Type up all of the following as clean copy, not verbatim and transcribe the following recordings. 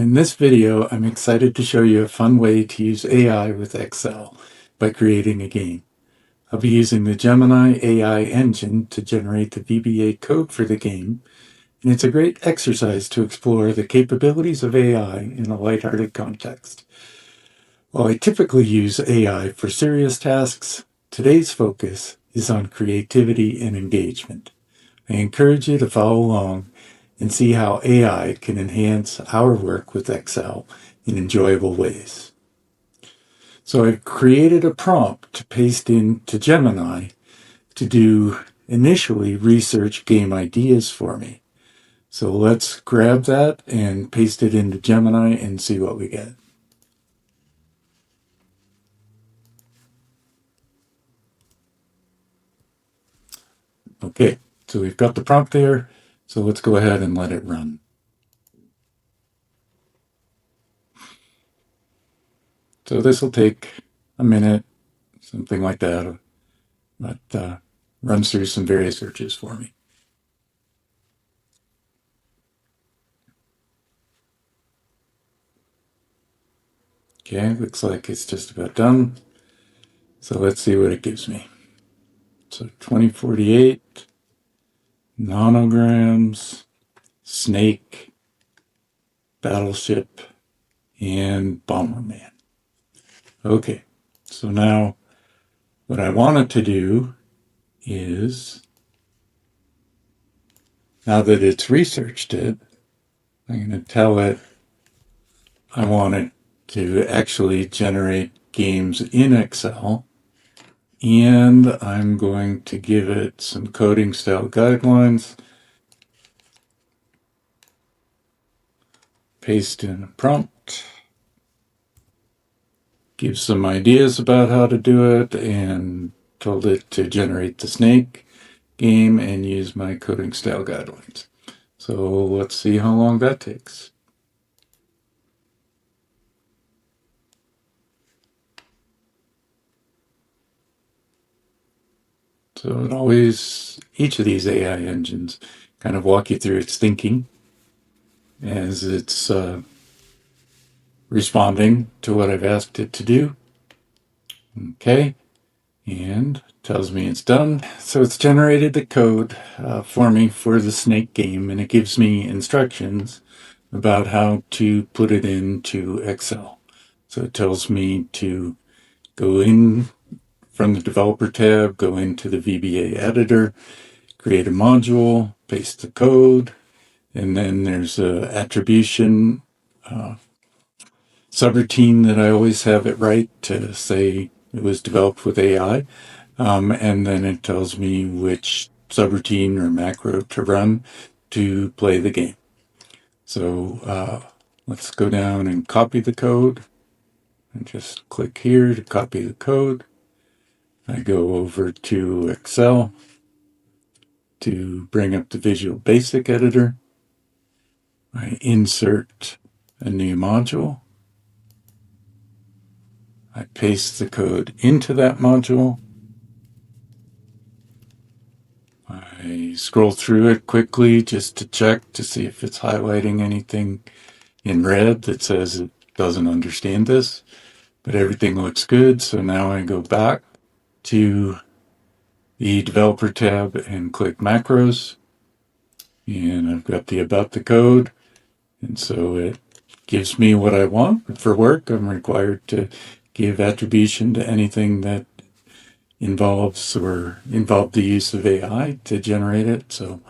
In this video, I'm excited to show you a fun way to use AI with Excel by creating a game. I'll be using the Gemini AI engine to generate the VBA code for the game, and it's a great exercise to explore the capabilities of AI in a lighthearted context. While I typically use AI for serious tasks, today's focus is on creativity and engagement. I encourage you to follow along and see how AI can enhance our work with Excel in enjoyable ways. So I've created a prompt to paste into Gemini to do initially research game ideas for me. So let's grab that and paste it into Gemini and see what we get. Okay, so we've got the prompt there. So let's go ahead and let it run. So this will take a minute, something like that, but runs through some various searches for me. Okay, looks like it's just about done. So let's see what it gives me. So 2048, nanograms, snake, battleship, and Bomberman. Okay, so now what I wanted to do is, now that it's researched it, I'm going to tell it I want it to actually generate games in Excel, and I'm going to give it some coding style guidelines, paste in a prompt, give some ideas about how to do it, and told it to generate the snake game and use my coding style guidelines. So let's see how long that takes. So it always, each of these AI engines kind of walk you through its thinking as it's responding to what I've asked it to do. Okay, and tells me it's done. So it's generated the code for me for the snake game, and it gives me instructions about how to put it into Excel. So it tells me to go in from the developer tab, go into the VBA editor, create a module, paste the code, and then there's a attribution subroutine that I always have it right to say it was developed with AI. And then it tells me which subroutine or macro to run to play the game. So let's go down and copy the code. And just click here to copy the code. I go over to Excel to bring up the Visual Basic editor. I insert a new module. I paste the code into that module. I scroll through it quickly just to check to see if it's highlighting anything in red that says it doesn't understand this, but everything looks good. So now I go back to the developer tab and click macros, and I've got the about the code, and so it gives me what I want. For work, I'm required to give attribution to anything that involves the use of AI to generate it. So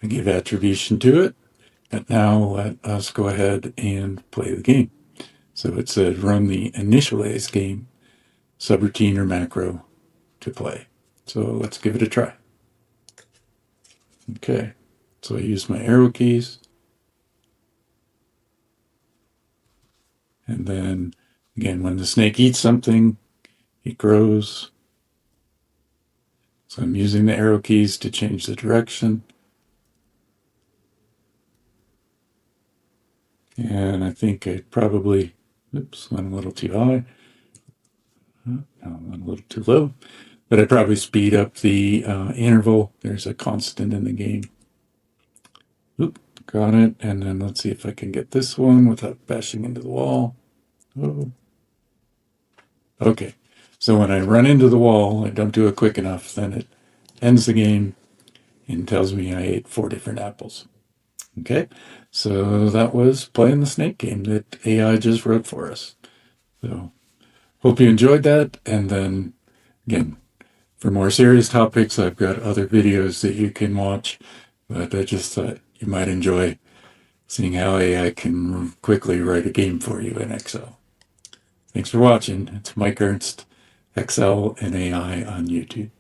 I give attribution to it. And now let us go ahead and play the game. So it said run the initialize game subroutine or macro to play. So let's give it a try. Okay, so I use my arrow keys. And then again, when the snake eats something, it grows. So I'm using the arrow keys to change the direction. And I think I probably, went a little too high. No, went a little too low. But I probably speed up the interval. There's a constant in the game. work on it. And then let's see if I can get this one without bashing into the wall. Oh. Okay. So when I run into the wall, I don't do it quick enough, then it ends the game and tells me I ate 4 different apples. Okay. So that was playing the snake game that AI just wrote for us. So hope you enjoyed that. And then again, for more serious topics, I've got other videos that you can watch, but I just thought you might enjoy seeing how AI can quickly write a game for you in Excel. Thanks for watching. It's Mike Ernst, Excel and AI on YouTube.